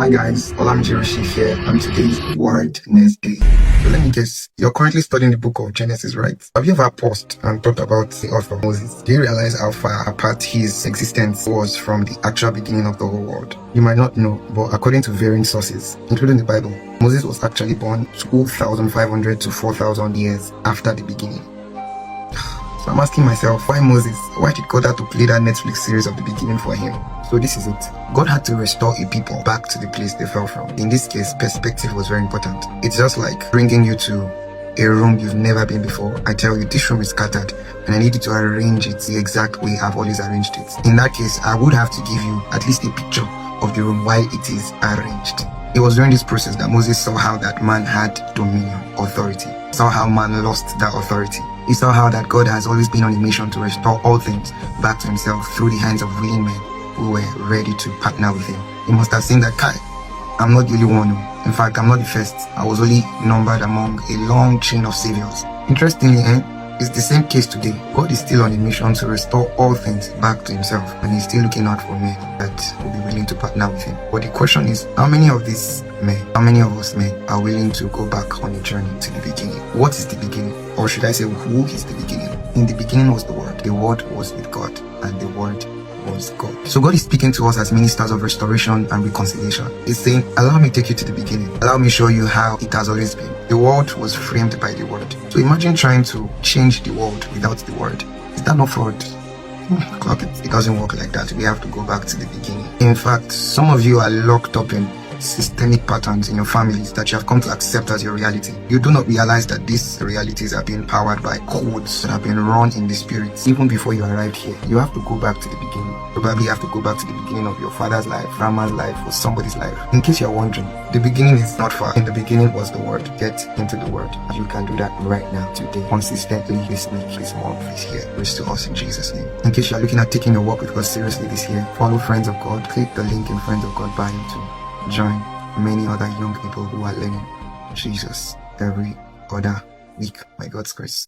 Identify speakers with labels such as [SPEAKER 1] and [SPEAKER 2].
[SPEAKER 1] Hi guys, Olamide Rashid here, and today's Word Day. So let me guess, you're currently studying the book of Genesis, right? Have you ever paused and thought about the author Moses? Do you realize how far apart his existence was from the actual beginning of the whole world? You might not know, but according to varying sources, including the Bible, Moses was actually born 2,500 to 4,000 years after the beginning. So I'm asking myself, why Moses? Why did God have to play that Netflix series of the beginning for him? So this is it. God had to restore a people back to the place they fell from. In this case, perspective was very important. It's just like bringing you to a room you've never been before. I tell you, this room is scattered and I need you to arrange it the exact way I've always arranged it. In that case, I would have to give you at least a picture of the room while it is arranged. It was during this process that Moses saw how that man had dominion, authority. Saw how man lost that authority. He saw how that God has always been on a mission to restore all things back to himself through the hands of willing men who were ready to partner with him. He must have seen that, Kai, I'm not the only one. In fact, I'm not the first. I was only numbered among a long chain of saviors. Interestingly, it's the same case today. God is still on a mission to restore all things back to himself, and he's still looking out for men that will be willing to partner with him. But the question is, how many of these men, how many of us men are willing to go back on a journey to the beginning? What is the beginning? Or should I say, who is the beginning? In the beginning was the Word. The Word was with God, and the Word was God. So God is speaking to us as ministers of restoration and reconciliation. He's saying, allow me to take you to the beginning. Allow me show you how it has always been. The world was framed by the Word. So imagine trying to change the world without the Word. Is that not fraud? Clock it. It doesn't work like that. We have to go back to the beginning. In fact, some of you are locked up in systemic patterns in your families that you have come to accept as your reality. You do not realize that these realities are being powered by codes that have been run in the spirit even before you arrived here. You have to go back to the beginning. Probably have to go back to the beginning of your father's life, grandma's life, or somebody's life. In case you're wondering, the beginning is not far. In the beginning was the Word. Get into the Word. You can do that right now, today. Consistently this week, this month, this year. Praise to us in Jesus' name. In case you're looking at taking your walk with God seriously this year, follow Friends of God. Click the link in Friends of God bio to join many other young people who are learning Jesus every other week by God's grace.